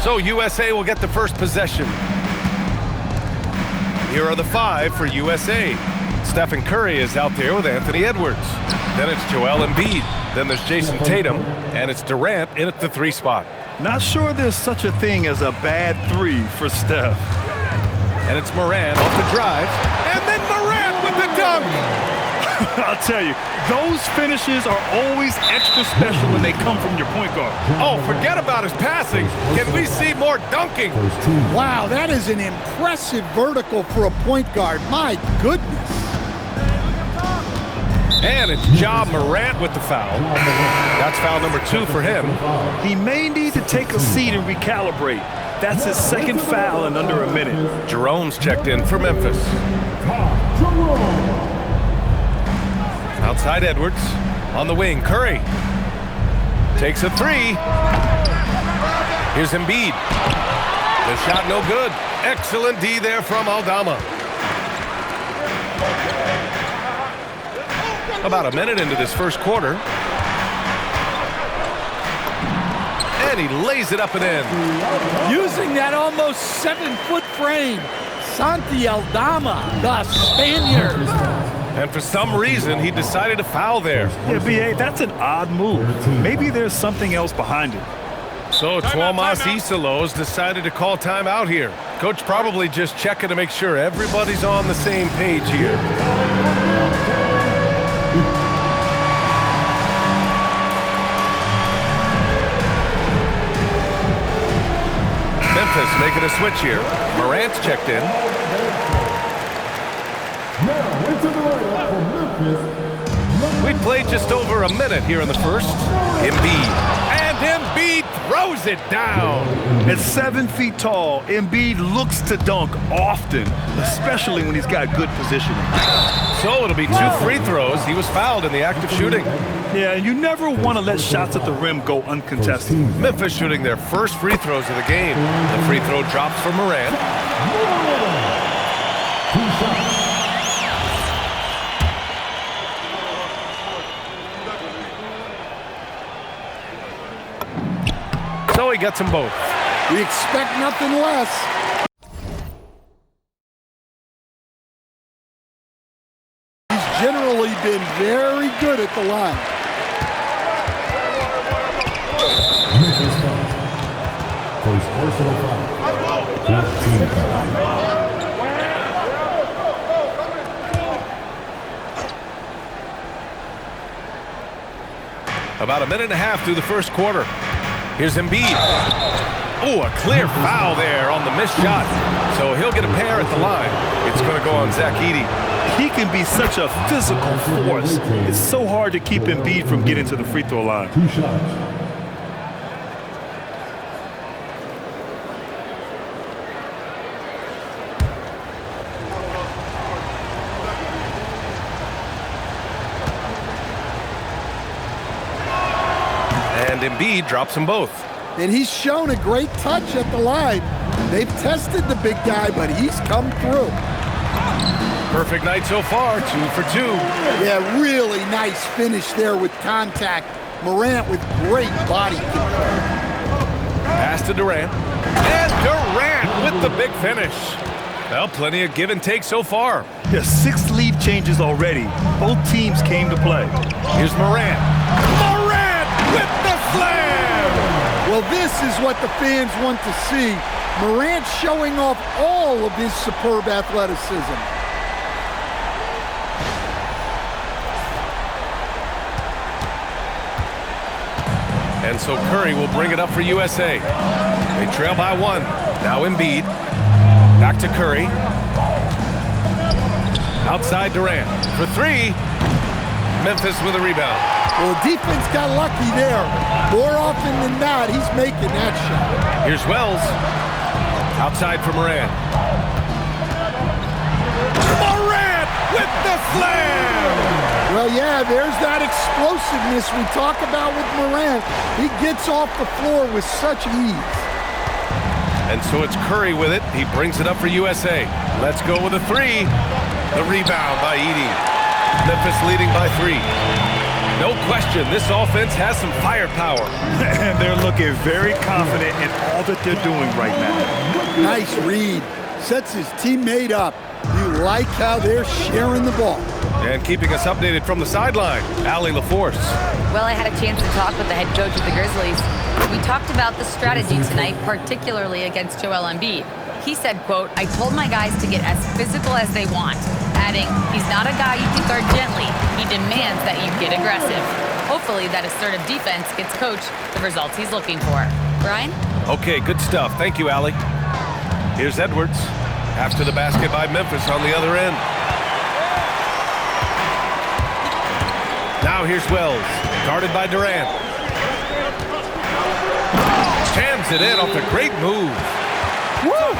So USA will get the first possession. Here are the 5 for USA. Stephen Curry is out there with Anthony Edwards. Then it's Joel Embiid. Then there's Jason Tatum. And it's Durant in at the 3 spot. Not sure there's such a thing as a bad 3 for Steph. And it's Morant off the drive. And then Morant with the dunk! I'll tell you, those finishes are always extra special when they come from your point guard. Oh, forget about his passing. Can we see more dunking? Wow, that is an impressive vertical for a point guard. My goodness. And it's Ja Morant with the foul. That's foul number 2 for him. He may need to take a seat and recalibrate. That's his second foul in under a minute. Jerome's checked in for Memphis. Outside Edwards. On the wing, Curry. Takes a 3. Here's Embiid. The shot no good. Excellent D there from Aldama. About a minute into this first quarter. And he lays it up and in. Using that almost 7-foot frame. Santi Aldama, the Spaniard. And for some reason, he decided to foul there. Yeah, B.A., that's an odd move. Maybe there's something else behind it. So Tuomas Isalos decided to call timeout here. Coach probably just checking to make sure everybody's on the same page here. Memphis making a switch here. Morant's checked in. Now into the lineup for Memphis. We played just over a minute here in the first. Embiid. And Embiid throws it down. At 7 feet tall, Embiid looks to dunk often, especially when he's got good positioning. So it'll be 2 free throws. He was fouled in the act of shooting. Yeah, and you never want to let shots at the rim go uncontested. Memphis shooting their first free throws of the game. The free throw drops for Morant. So he gets them both. We expect nothing less. He's generally been very good at the line. First personal foul. 14 foul. About a minute and a half through the first quarter. Here's Embiid. Oh, a clear foul there on the missed shot. So he'll get a pair at the line. It's going to go on Zach Edey. He can be such a physical force. It's so hard to keep Embiid from getting to the free throw line. 2 shots. And Embiid drops them both. And he's shown a great touch at the line. They've tested the big guy, but he's come through. Perfect night so far, 2 for 2. Yeah, really nice finish there with contact. Morant with great body control. Pass to Durant. And Durant with the big finish. Well, plenty of give and take so far. There's 6 lead changes already. Both teams came to play. Here's Morant. Morant with the slam! Well, this is what the fans want to see. Morant showing off all of his superb athleticism. And so Curry will bring it up for USA. They trail by 1. Now Embiid. Back to Curry. Outside Durant for 3. Memphis with a rebound. Well, defense got lucky there. More often than not, he's making that shot. Here's Wells. Outside for Morant. Morant with the slam! Well, yeah, there's that explosiveness we talk about with Morant. He gets off the floor with such ease. And so it's Curry with it. He brings it up for USA. Let's go with a 3. The rebound by Edey. Memphis leading by 3. No question, this offense has some firepower. And they're looking very confident in all that they're doing right now. Nice read. Sets his teammate up. You like how they're sharing the ball. And keeping us updated from the sideline, Allie LaForce. Well, I had a chance to talk with the head coach of the Grizzlies. We talked about the strategy tonight, particularly against Joel Embiid. He said, quote, "I told my guys to get as physical as they want," adding, "He's not a guy you can guard gently. He demands that you get aggressive." Hopefully that assertive defense gets Coach the results he's looking for. Brian? Okay, good stuff. Thank you, Allie. Here's Edwards. After the basket by Memphis on the other end. Now here's Wells, guarded by Durant. Jams it in off a great move. Woo!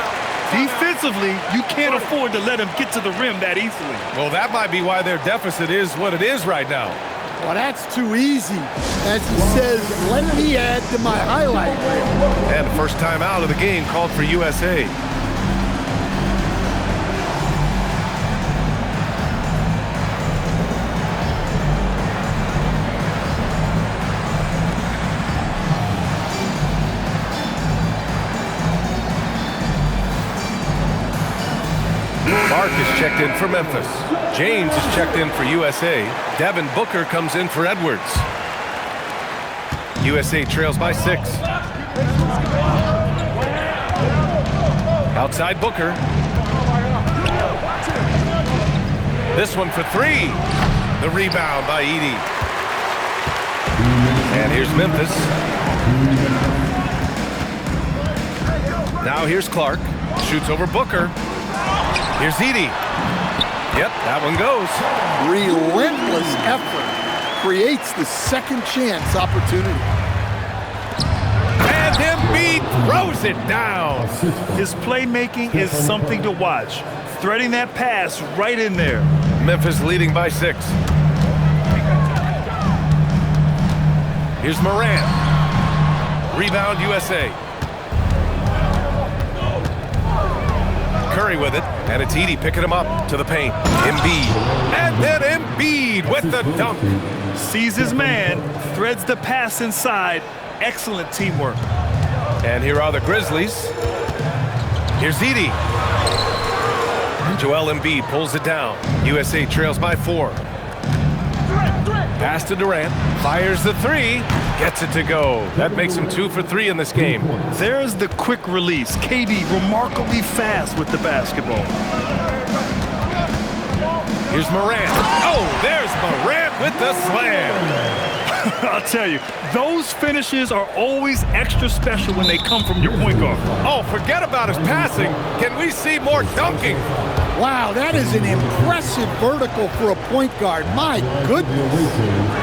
Defensively, you can't afford to let him get to the rim that easily. Well, that might be why their deficit is what it is right now. Well, that's too easy. As he says, let me add to my highlight reel. And first time out of the game called for USA. Mark is checked in for Memphis. James is checked in for USA. Devin Booker comes in for Edwards. USA trails by 6. Outside Booker. This one for 3. The rebound by Edey. And here's Memphis. Now here's Clark. Shoots over Booker. Here's Edey. Yep, that one goes. Relentless effort creates the second chance opportunity. And Embiid throws it down. His playmaking is something to watch. Threading that pass right in there. Memphis leading by 6. Here's Morant. Rebound USA. Curry with it, and it's Edey picking him up to the paint. Embiid. And then Embiid with the dunk. Sees his man, threads the pass inside. Excellent teamwork. And here are the Grizzlies. Here's Edey. Joel Embiid pulls it down. USA trails by 4. Pass to Durant. Fires the 3. Gets it to go. That makes him 2 for 3 in this game. There's the quick release. KD remarkably fast with the basketball. Here's Morant. Oh, there's Morant with the slam. I'll tell you, those finishes are always extra special when they come from your point guard. Oh, forget about his passing. Can we see more dunking? Wow, that is an impressive vertical for a point guard. My goodness.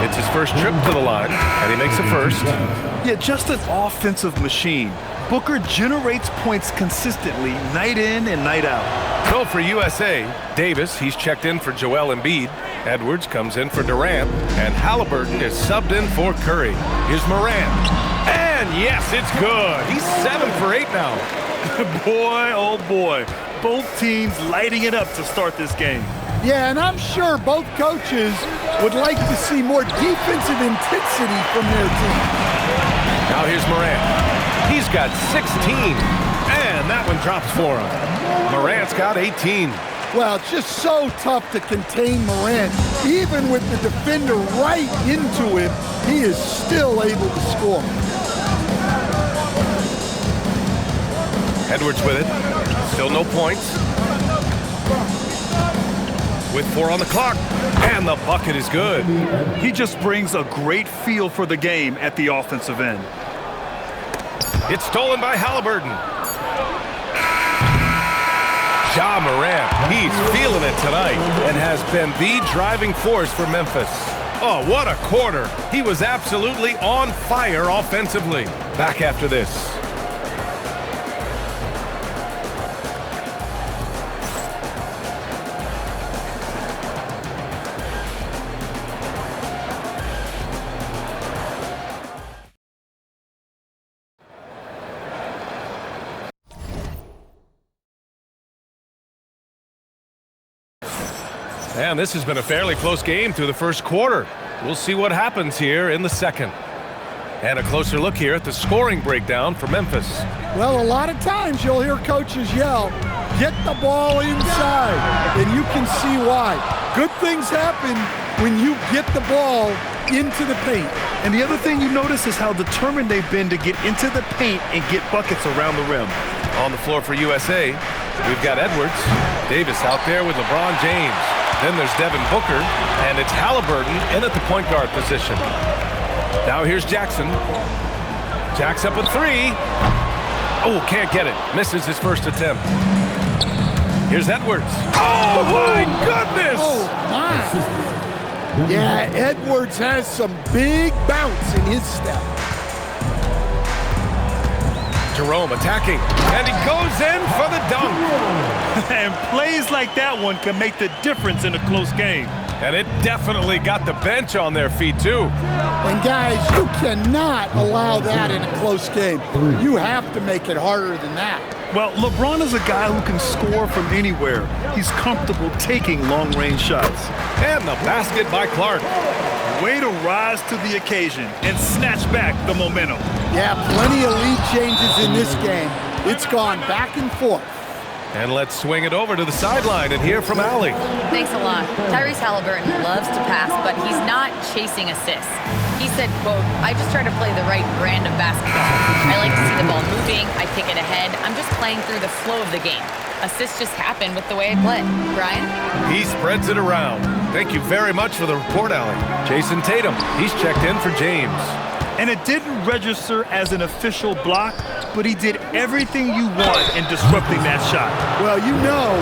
It's his first trip to the line, and he makes a first. Yeah, just an offensive machine. Booker generates points consistently, night in and night out. So for USA, Davis, he's checked in for Joel Embiid. Edwards comes in for Durant, and Halliburton is subbed in for Curry. Here's Morant. And yes, it's good. He's 7 for 8 now. Boy, oh boy. Both teams lighting it up to start this game. Yeah, and I'm sure both coaches would like to see more defensive intensity from their team. Now here's Morant. He's got 16, and that one drops for him. Morant's got 18. Well, it's just so tough to contain Morant. Even with the defender right into him, he is still able to score. Edwards with it. Still no points. With 4 on the clock, and the bucket is good. He just brings a great feel for the game at the offensive end. It's stolen by Halliburton. Ja Morant, he's feeling it tonight and has been the driving force for Memphis. Oh, what a quarter. He was absolutely on fire offensively. Back after this. And this has been a fairly close game through the first quarter. We'll see what happens here in the second. And a closer look here at the scoring breakdown for Memphis. Well, a lot of times you'll hear coaches yell, get the ball inside, and you can see why. Good things happen when you get the ball into the paint. And the other thing you notice is how determined they've been to get into the paint and get buckets around the rim. On the floor for USA, we've got Edwards. Davis out there with LeBron James. Then there's Devin Booker, and it's Haliburton in at the point guard position. Now here's Jackson. Jack's up with three. Oh, can't get it. Misses his first attempt. Here's Edwards. Oh, my goodness! Oh, my. Yeah, Edwards has some big bounce in his step. Jerome attacking, and he goes in for the dunk. And plays like that one can make the difference in a close game. And it definitely got the bench on their feet, too. And guys, you cannot allow that in a close game. You have to make it harder than that. Well, LeBron is a guy who can score from anywhere. He's comfortable taking long-range shots. And the basket by Clark. Way to rise to the occasion and snatch back the momentum. Yeah, plenty of lead changes in this game. It's gone back and forth. And let's swing it over to the sideline and hear from Allie. Thanks a lot. Tyrese Haliburton loves to pass, but he's not chasing assists. He said, quote, I just try to play the right brand of basketball. I like to see the ball moving. I kick it ahead. I'm just playing through the flow of the game. Assists just happen with the way I play. Brian? He spreads it around. Thank you very much for the report, Allie. Jason Tatum, he's checked in for James. And it didn't register as an official block, but he did everything you want in disrupting that shot. Well, you know,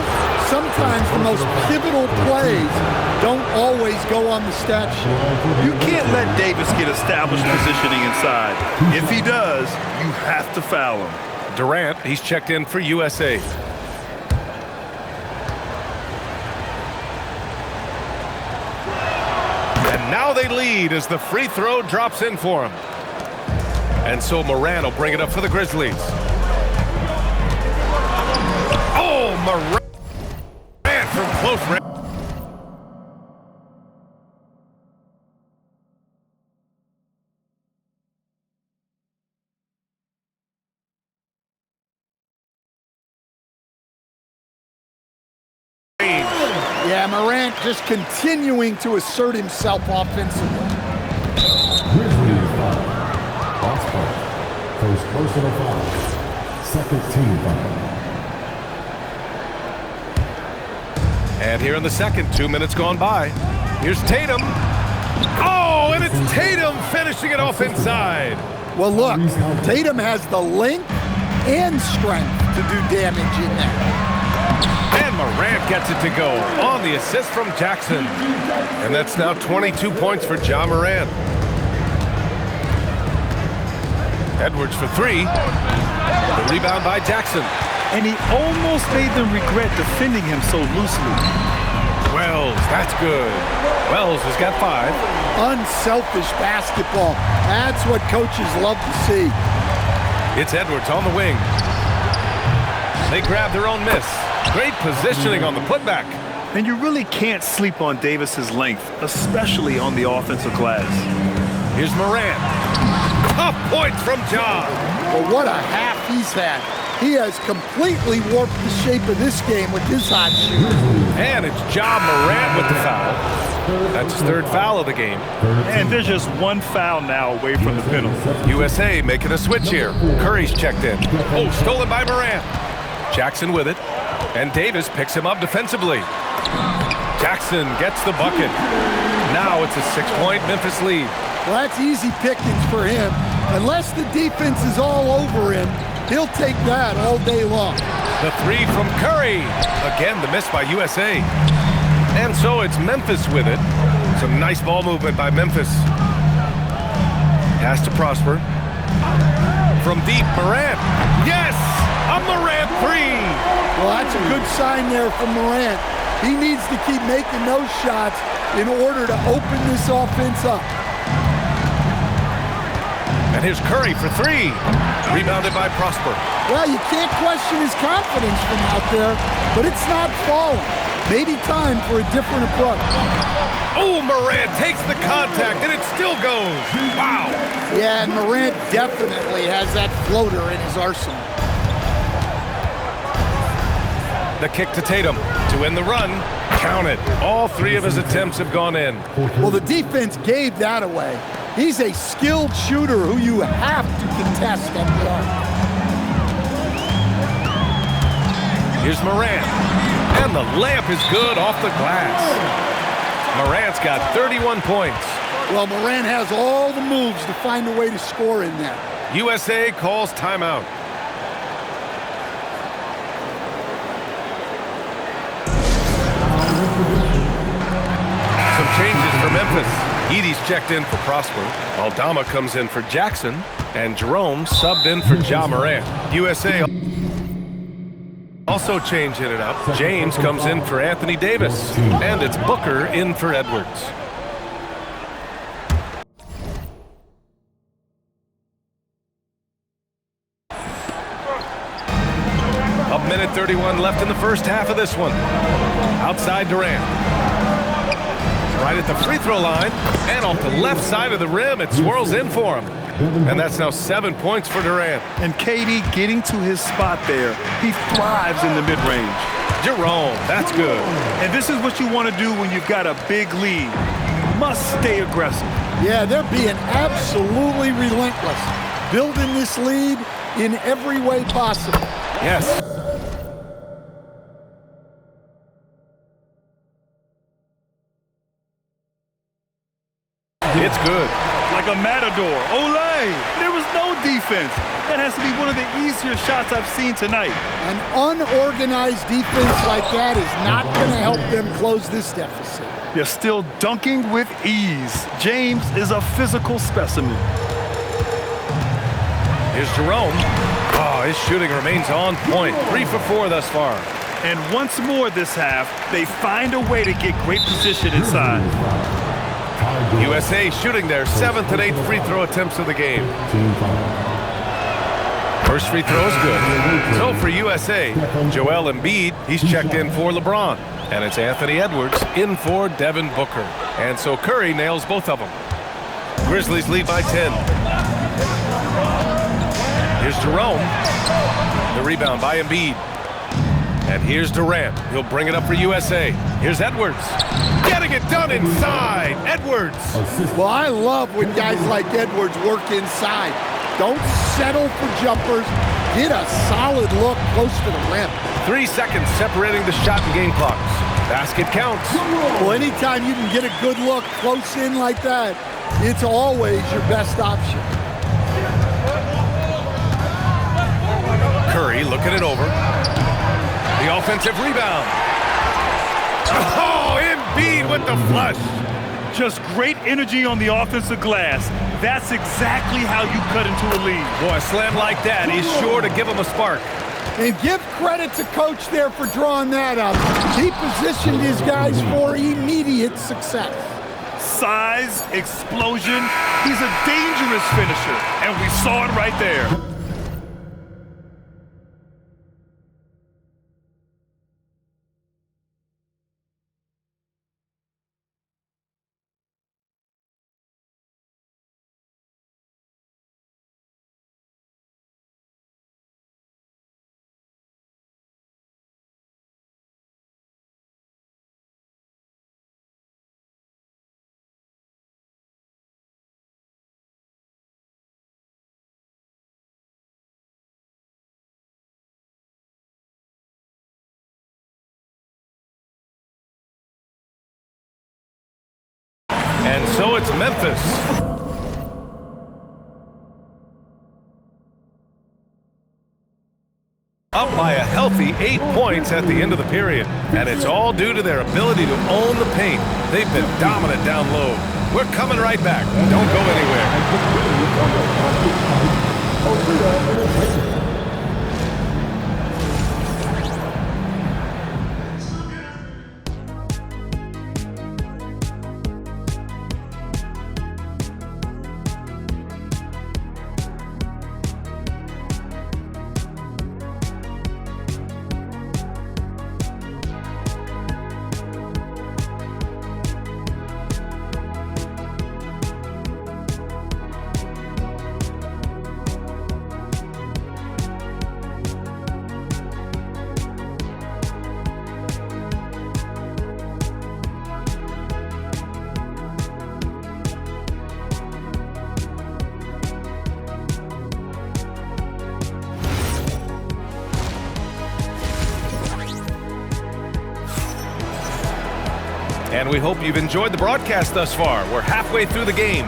sometimes the most pivotal plays don't always go on the stat sheet. You can't let Davis get established positioning inside. If he does, you have to foul him. Durant, he's checked in for USA. And now they lead as the free throw drops in for him. And so Moran will bring it up for the Grizzlies. Oh, Moran from close range. Yeah, Morant just continuing to assert himself offensively. Grizzlies foul. Oscar. First personal foul. Second team foul. And here in the second, 2 minutes gone by. Here's Tatum. Oh, and it's Tatum finishing it off inside. Well, look, Tatum has the length and strength to do damage in there. And Morant gets it to go on the assist from Jackson. And that's now 22 points for Ja Morant. Edwards for three. The rebound by Jackson. And he almost made them regret defending him so loosely. Wells, that's good. Wells has got 5. Unselfish basketball. That's what coaches love to see. It's Edwards on the wing. They grab their own miss. Great positioning on the putback. And you really can't sleep on Davis's length, especially on the offensive glass. Here's Morant. Tough points from Ja. Well, what a half he's had. He has completely warped the shape of this game with his hot shoot. And it's Ja Morant with the foul. That's his 3rd foul of the game. And there's just 1 foul now away from the penalty. USA making a switch here. Curry's checked in. Oh, stolen by Morant. Jackson with it. And Davis picks him up defensively. Jackson gets the bucket. Now it's a 6-point Memphis lead. Well, that's easy pickings for him. Unless the defense is all over him, he'll take that all day long. The 3 from Curry. Again, the miss by USA. And so it's Memphis with it. Some nice ball movement by Memphis. Pass to Prosper. From deep, Morant. Yes! A Morant 3! Well, that's a good sign there from Morant. He needs to keep making those shots in order to open this offense up. And here's Curry for 3. Rebounded by Prosper. Well, you can't question his confidence from out there, but it's not falling. Maybe time for a different approach. Oh, Morant takes the contact, and it still goes. Wow. Yeah, and Morant definitely has that floater in his arsenal. The kick to Tatum to win the run. Count it. All three of his attempts have gone in. Well, the defense gave that away. He's a skilled shooter who you have to contest at the arc. Here's Morant. And the layup is good off the glass. Morant's got 31 points. Well, Morant has all the moves to find a way to score in there. USA calls timeout. Some changes for Memphis. Edey's checked in for Prosper. Aldama comes in for Jackson. And Jerome subbed in for Ja Morant. USA also changing it up. James comes in for Anthony Davis. And it's Booker in for Edwards. A minute 31 left in the first half of this one. Outside Durant. Right at the free throw line. And off the left side of the rim, it swirls in for him. And that's now 7 points for Durant. And KD getting to his spot there. He thrives in the mid-range. Jerome, that's good. And this is what you want to do when you've got a big lead. You must stay aggressive. Yeah, they're being absolutely relentless. Building this lead in every way possible. Yes. It's good. Like a matador. Olay! There was no defense. That has to be one of the easier shots I've seen tonight. An unorganized defense like that is not going to help them close this deficit. They're still dunking with ease. James is a physical specimen. Here's Jerome. Oh, his shooting remains on point. 3 for 4 thus far. And once more this half, they find a way to get great position inside. USA shooting their 7th and 8th free throw attempts of the game. First free throw is good. So for USA, Joel Embiid, he's checked in for LeBron. And it's Anthony Edwards in for Devin Booker. And so Curry nails both of them. Grizzlies lead by 10. Here's Jerome. The rebound by Embiid. And here's Durant. He'll bring it up for USA. Here's Edwards. Getting it done inside. Edwards. Well, I love when guys like Edwards work inside. Don't settle for jumpers. Get a solid look close to the rim. 3 seconds separating the shot and game clocks. Basket counts. Well, anytime you can get a good look close in like that, it's always your best option. Curry looking it over. The offensive rebound. Oh, Embiid with the flush. Just great energy on the offensive glass. That's exactly how you cut into a lead. Boy, a slam like that is sure to give him a spark. And give credit to Coach there for drawing that up. He positioned his guys for immediate success. Size, explosion. He's a dangerous finisher, and we saw it right there. And so it's Memphis. Up by a healthy 8 points at the end of the period. And it's all due to their ability to own the paint. They've been dominant down low. We're coming right back. Don't go anywhere. And we hope you've enjoyed the broadcast thus far. We're halfway through the game.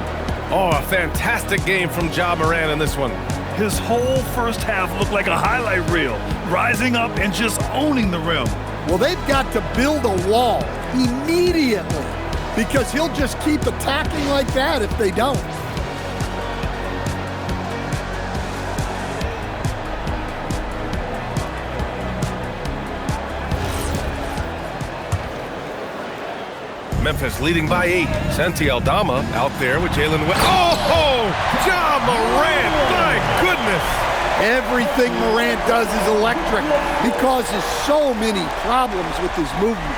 Oh, a fantastic game from Ja Morant in this one. His whole first half looked like a highlight reel, rising up and just owning the rim. Well, they've got to build a wall immediately because he'll just keep attacking like that if they don't. Memphis leading by 8. Santi Aldama out there with Jalen West. Oh, Ja Morant, my goodness. Everything Morant does is electric. He causes so many problems with his movement.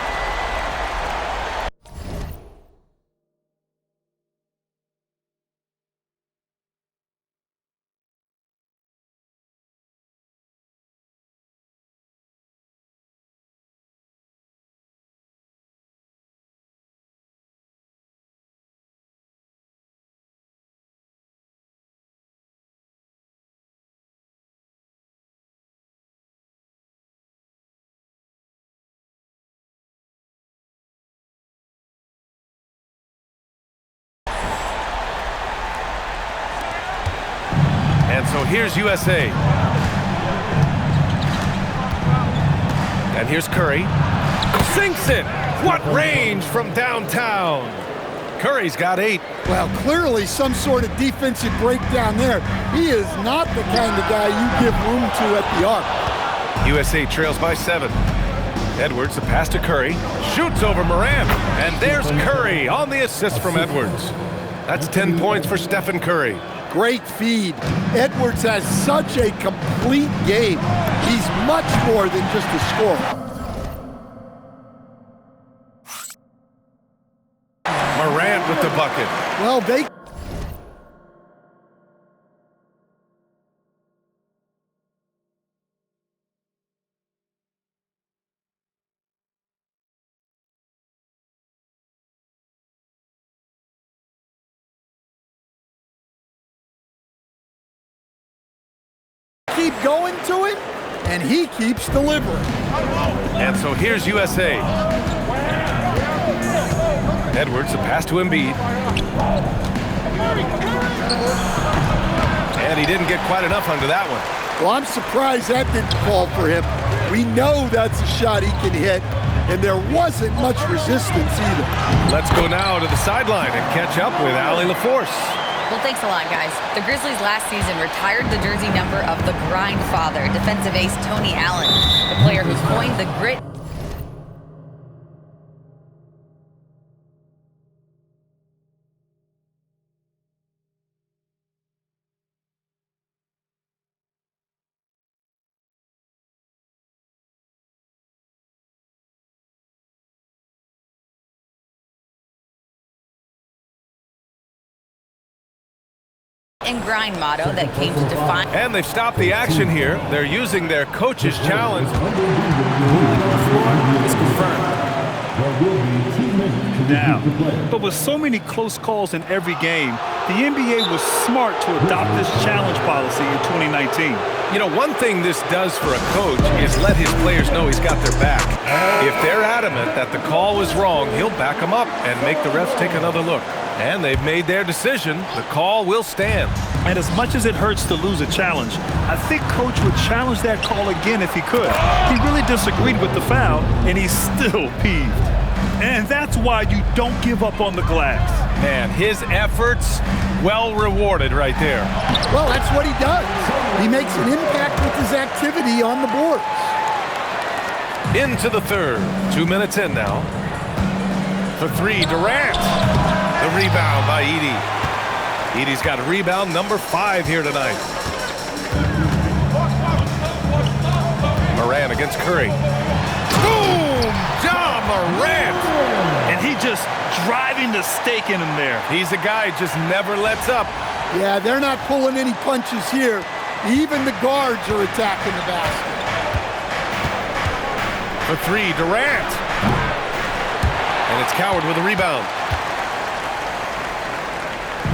And so here's USA. And here's Curry. Sinks it! What range from downtown! Curry's got 8. Well, clearly some sort of defensive breakdown there. He is not the kind of guy you give room to at the arc. USA trails by 7. Edwards, the pass to Curry. Shoots over Morant. And there's Curry on the assist from Edwards. That's 10 points for Stephen Curry. Great feed. Edwards has such a complete game. He's much more than just a scorer. Morant with the bucket. Well, they... keep going to him, and he keeps delivering. And so here's USA. Edwards, the pass to Embiid. And he didn't get quite enough under that one. Well, I'm surprised that didn't fall for him. We know that's a shot he can hit, and there wasn't much resistance either. Let's go now to the sideline and catch up with Allie LaForce. Well, thanks a lot, guys. The Grizzlies last season retired the jersey number of the grind father, defensive ace Tony Allen, the player who coined the grit. And grind motto that came to define. And they've stopped the action here. They're using their coach's challenge. It's confirmed. Now, but with so many close calls in every game, the NBA was smart to adopt this challenge policy in 2019. You know, one thing this does for a coach is let his players know he's got their back. If they're adamant that the call was wrong, he'll back them up and make the refs take another look. And they've made their decision. The call will stand. And as much as it hurts to lose a challenge, I think Coach would challenge that call again if he could. He really disagreed with the foul, and he's still peeved. And that's why you don't give up on the glass. Man, his efforts, well rewarded right there. Well, that's what he does. He makes an impact with his activity on the boards. Into the third. 2 minutes in now. For 3, Durant. The rebound by Edey. Edey's got a rebound number 5 here tonight. Morant against Curry. Boom! Ja Morant! And he just driving the stake in him there. He's a guy who just never lets up. Yeah, they're not pulling any punches here. Even the guards are attacking the basket. For 3, Durant. And it's Coward with a rebound.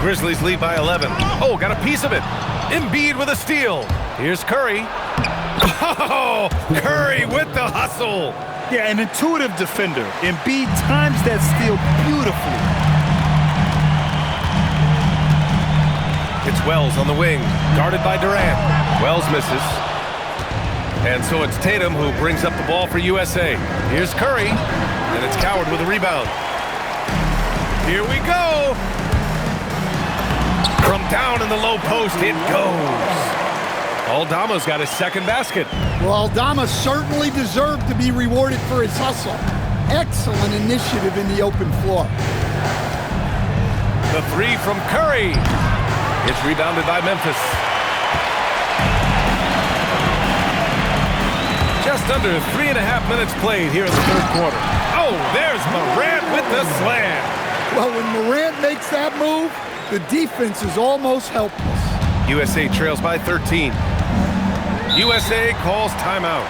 Grizzlies lead by 11. Oh, got a piece of it. Embiid with a steal. Here's Curry. Oh, Curry with the hustle. Yeah, an intuitive defender. Embiid times that steal beautifully. It's Wells on the wing, guarded by Durant. Wells misses. And so it's Tatum who brings up the ball for USA. Here's Curry, and it's Coward with a rebound. Here we go. From down in the low post, it goes. Aldama's got his second basket. Well, Aldama certainly deserved to be rewarded for his hustle. Excellent initiative in the open floor. The three from Curry. It's rebounded by Memphis. Just under 3.5 minutes played here in the third quarter. Oh, there's Morant with the slam. Well, when Morant makes that move, the defense is almost helpless. USA trails by 13. USA calls timeout.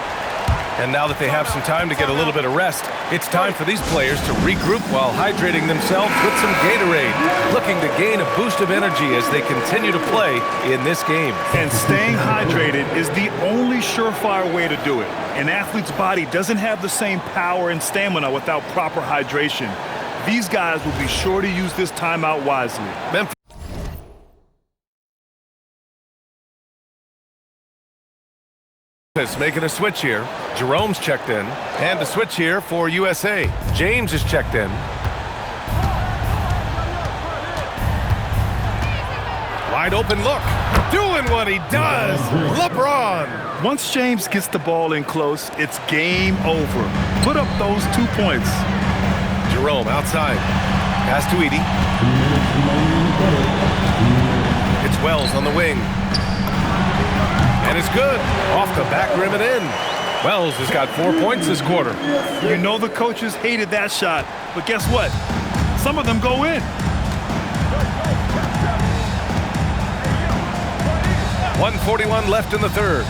And now that they have some time to get a little bit of rest, it's time for these players to regroup while hydrating themselves with some Gatorade, looking to gain a boost of energy as they continue to play in this game. And staying hydrated is the only surefire way to do it. An athlete's body doesn't have the same power and stamina without proper hydration. These guys will be sure to use this timeout wisely. Memphis making a switch here. Jerome's checked in. And a switch here for USA. James is checked in. Wide open look. Doing what he does. LeBron. Once James gets the ball in close, it's game over. Put up those 2 points. Jerome outside. Pass to Edey. It's Wells on the wing. And it's good. Off the back rim and in. Wells has got 4 points this quarter. You know the coaches hated that shot, but guess what? Some of them go in. 1:41 left in the third.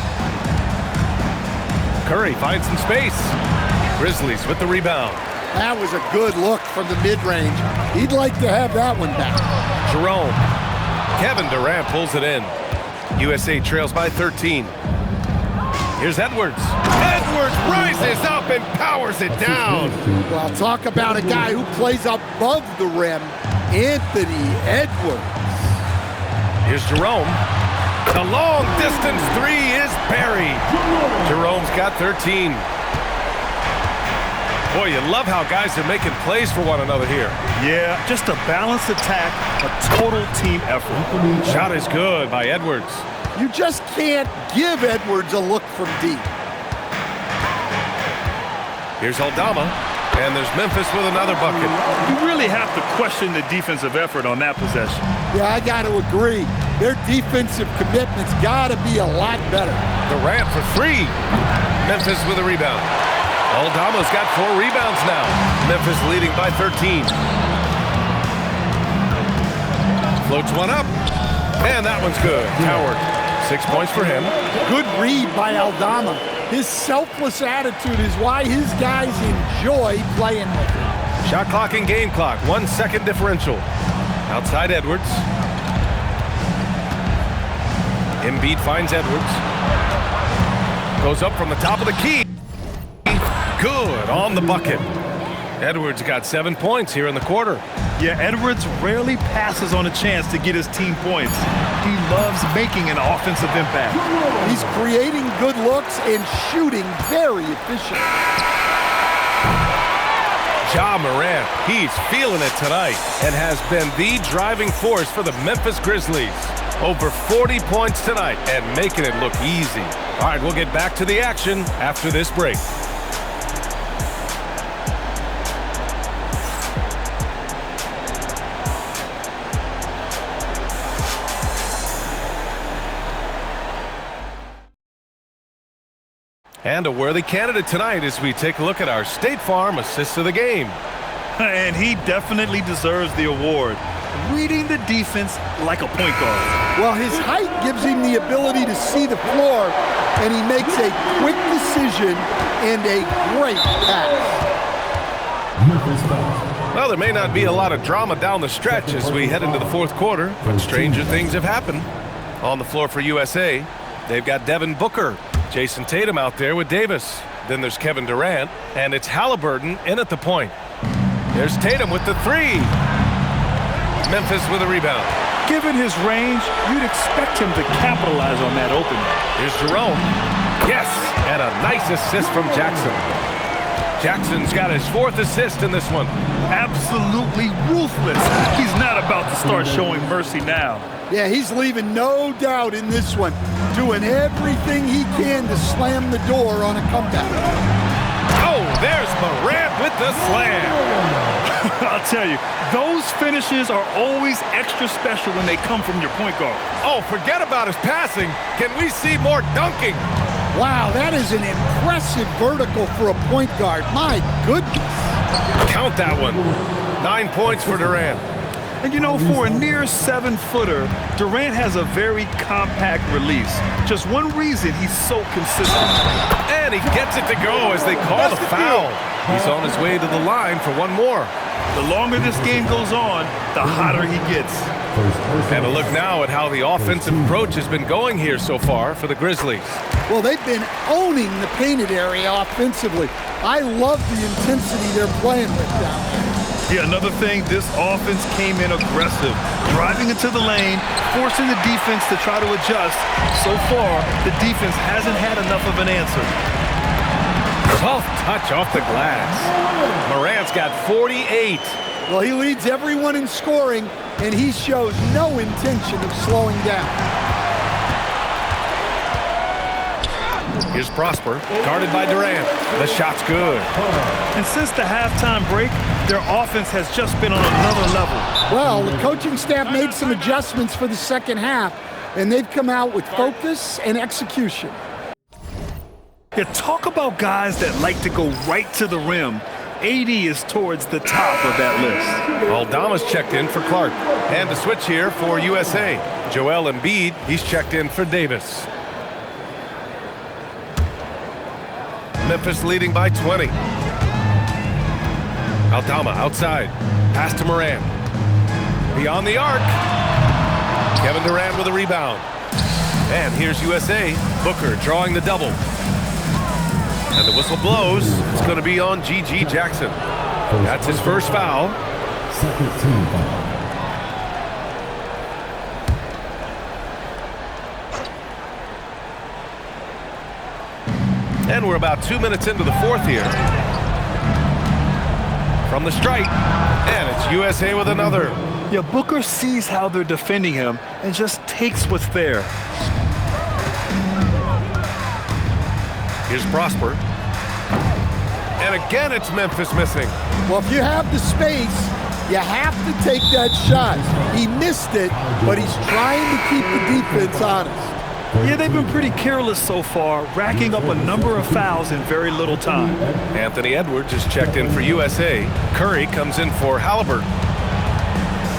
Curry finds some space. Grizzlies with the rebound. That was a good look from the mid-range. He'd like to have that one back. Jerome. Kevin Durant pulls it in. USA trails by 13. Here's Edwards. Edwards rises up and powers it down. Well, talk about a guy who plays above the rim, Anthony Edwards. Here's Jerome. The long distance three is buried. Jerome's got 13. Boy, you love how guys are making plays for one another here. Yeah, just a balanced attack, a total team effort. Shot is good by Edwards. You just can't give Edwards a look from deep. Here's Aldama, and there's Memphis with another bucket. You really have to question the defensive effort on that possession. Yeah, I got to agree. Their defensive commitment's got to be a lot better. Durant for three. Memphis with a rebound. Aldama's got 4 rebounds now. Memphis leading by 13. Floats one up, and that one's good. Coward, 6 points for him. Good read by Aldama. His selfless attitude is why his guys enjoy playing with him. Shot clock and game clock, 1 second differential. Outside Edwards. Embiid finds Edwards. Goes up from the top of the key. Good on the bucket. Edwards got 7 points here in the quarter. Yeah, Edwards rarely passes on a chance to get his team points. He loves making an offensive impact. He's creating good looks and shooting very efficient. Ja Morant, he's feeling it tonight and has been the driving force for the Memphis Grizzlies. Over 40 points tonight and making it look easy. All right, we'll get back to the action after this break. And a worthy candidate tonight as we take a look at our State Farm Assist of the Game. And he definitely deserves the award. Reading the defense like a point guard. Well, his height gives him the ability to see the floor, and he makes a quick decision and a great pass. Well, there may not be a lot of drama down the stretch as we head into the fourth quarter, but stranger things have happened. On the floor for USA, they've got Devin Booker. Jason Tatum out there with Davis. Then there's Kevin Durant, and it's Halliburton in at the point. There's Tatum with the three. Memphis with a rebound. Given his range, you'd expect him to capitalize on that opening. Here's Jerome. Yes, and a nice assist from Jackson. Jackson's got his 4th assist in this one. Absolutely ruthless. He's not about to start showing mercy now. Yeah, he's leaving no doubt in this one, doing everything he can to slam the door on a comeback. Oh, there's Morant with the slam. I'll tell you, those finishes are always extra special when they come from your point guard. Oh, forget about his passing. Can we see more dunking? Wow, that is an impressive vertical for a point guard. My goodness. Count that one. 9 points for Durant. And you know, for a near 7-footer, Durant has a very compact release. Just one reason he's so consistent. And he gets it to go as they call the foul. He's on his way to the line for one more. The longer this game goes on, the hotter he gets. And a look now at how the offensive approach has been going here so far for the Grizzlies. Well, they've been owning the painted area offensively. I love the intensity they're playing with down there. Yeah, another thing, this offense came in aggressive, driving into the lane, forcing the defense to try to adjust. So far, the defense hasn't had enough of an answer. Soft touch off the glass. Morant's got 48. Well, he leads everyone in scoring, and he shows no intention of slowing down. Here's Prosper, guarded by Durant. The shot's good. And since the halftime break, their offense has just been on another level. Well, the coaching staff made some adjustments for the second half, and they've come out with focus and execution. Yeah, talk about guys that like to go right to the rim. AD is towards the top of that list. Aldama's checked in for Clark. And to switch here for USA. Joel Embiid, he's checked in for Davis. Memphis leading by 20. Aldama outside. Pass to Morant. Beyond the arc. Kevin Durant with a rebound. And here's USA. Booker drawing the double. And the whistle blows. It's going to be on G.G. Jackson. That's his first foul. Second team foul. And we're about 2 minutes into the fourth here. From the strike. And it's USA with another. Yeah, Booker sees how they're defending him and just takes what's there. Here's Prosper. And again, it's Memphis missing. Well, if you have the space, you have to take that shot. He missed it, but he's trying to keep the defense honest. Yeah, they've been pretty careless so far, racking up a number of fouls in very little time. Anthony Edwards is checked in for USA. Curry comes in for Halliburton.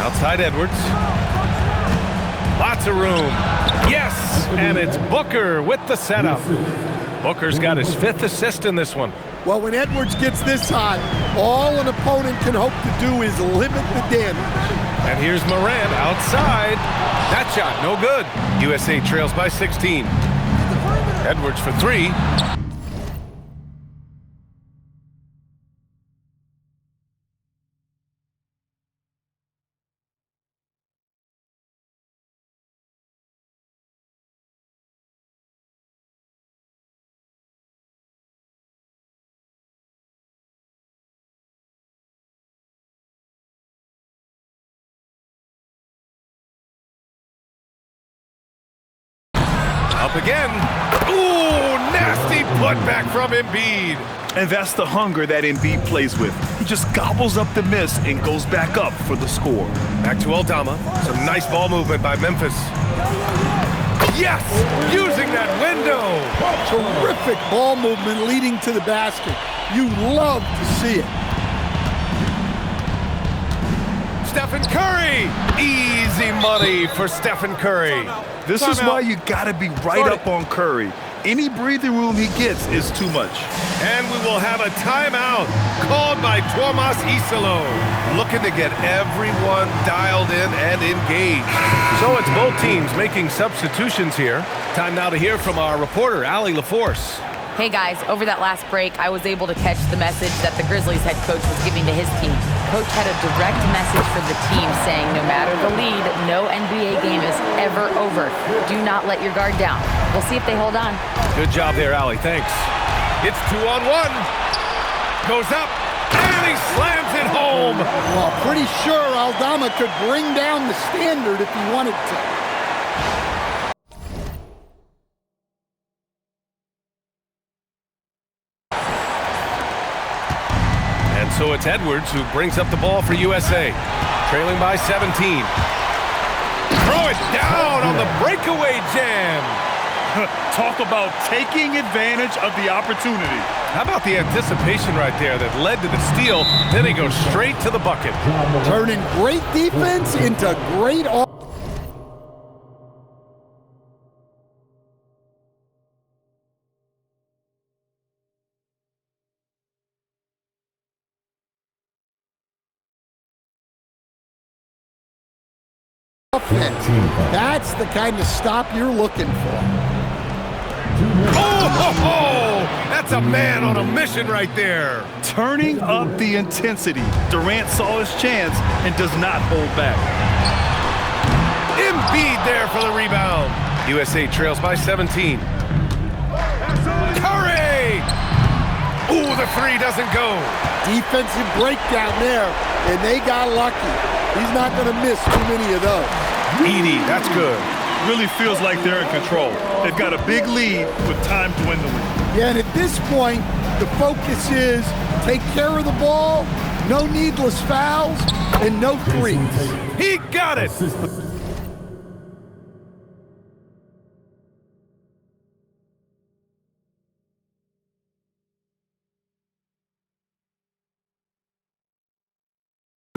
Outside Edwards. Lots of room. Yes, and it's Booker with the setup. Booker's got his 5th assist in this one. Well, when Edwards gets this hot, all an opponent can hope to do is limit the damage. And here's Morant outside. That shot, no good. USA trails by 16. Edwards for 3. Up again. Ooh, nasty putback from Embiid. And that's the hunger that Embiid plays with. He just gobbles up the miss and goes back up for the score. Back to Aldama. Some nice ball movement by Memphis. Yes! Using that window. Terrific ball movement leading to the basket. You love to see it. Stephen Curry. Easy money for Stephen Curry. This is why you gotta be right up on Curry. Any breathing room he gets is too much. And we will have a timeout called by Tomas Isalo, looking to get everyone dialed in and engaged. So it's both teams making substitutions here. Time now to hear from our reporter, Allie LaForce. Hey guys, over that last break, I was able to catch the message that the Grizzlies head coach was giving to his team. Coach had a direct message for the team saying no matter the lead, no NBA game is ever over. Do not let your guard down. We'll see if they hold on. Good job there, Allie. Thanks. It's 2-on-1. Goes up, and he slams it home. Well, pretty sure Aldama could bring down the standard if he wanted to. And so it's Edwards who brings up the ball for USA, trailing by 17. Throw it down on the breakaway jam. Talk about taking advantage of the opportunity. How about the anticipation right there that led to the steal? Then he goes straight to the bucket. Turning great defense into great offense. That's the kind of stop you're looking for. Oh, that's a man on a mission right there. Turning up the intensity. Durant saw his chance and does not hold back. Embiid there for the rebound. USA trails by 17. Curry! Ooh, the three doesn't go. Defensive breakdown there, and they got lucky. He's not going to miss too many of those. Edey, that's good. Really feels like they're in control. They've got a big lead with time dwindling. Yeah, and at this point, the focus is take care of the ball, no needless fouls, and no threes. He got it.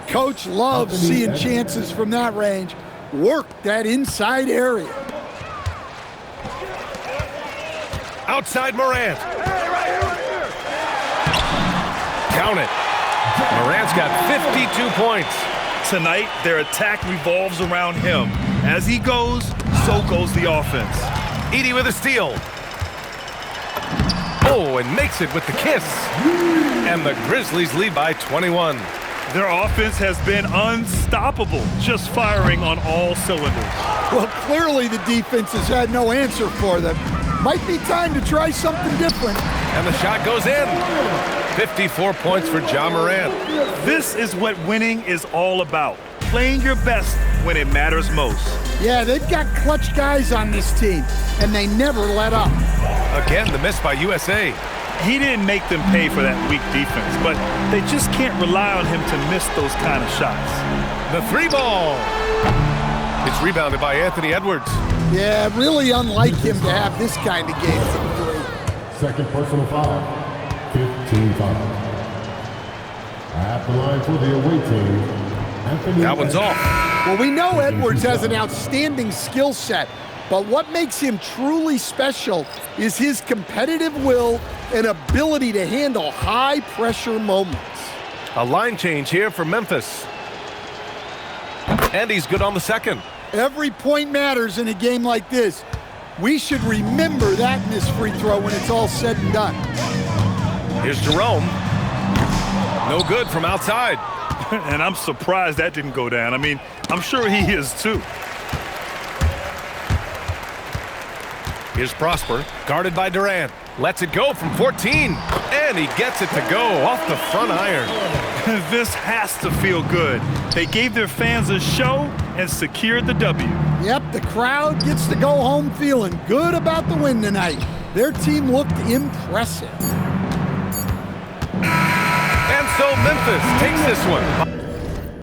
Coach loves seeing chances from that range. Work that inside area. Outside Morant. Count it. Morant's got 52 points. Tonight, their attack revolves around him. As he goes, so goes the offense. Edey with a steal. Oh, and makes it with the kiss. And the Grizzlies lead by 21. Their offense has been unstoppable, just firing on all cylinders. Well, clearly the defense has had no answer for them. Might be time to try something different. And the shot goes in. 54 points for Ja Morant. This is what winning is all about. Playing your best when it matters most. Yeah, they've got clutch guys on this team, and they never let up. Again, the miss by USA. He didn't make them pay for that weak defense, but they just can't rely on him to miss those kind of shots. The three ball. It's rebounded by Anthony Edwards. Yeah, really unlike him to have this kind of game from three. Second personal foul. 15 foul. At the line for the away team, Anthony. That one's off. Well, we know Edwards has an outstanding skill set, but what makes him truly special is his competitive will and ability to handle high-pressure moments. A line change here for Memphis. And he's good on the second. Every point matters in a game like this. We should remember that in this free throw when it's all said and done. Here's Jerome. No good from outside. And I'm surprised that didn't go down. I mean, I'm sure he is too. Here's Prosper, guarded by Durant. Lets it go from 14, and he gets it to go off the front iron. This has to feel good. They gave their fans a show and secured the W. Yep, the crowd gets to go home feeling good about the win tonight. Their team looked impressive. And so Memphis takes this one.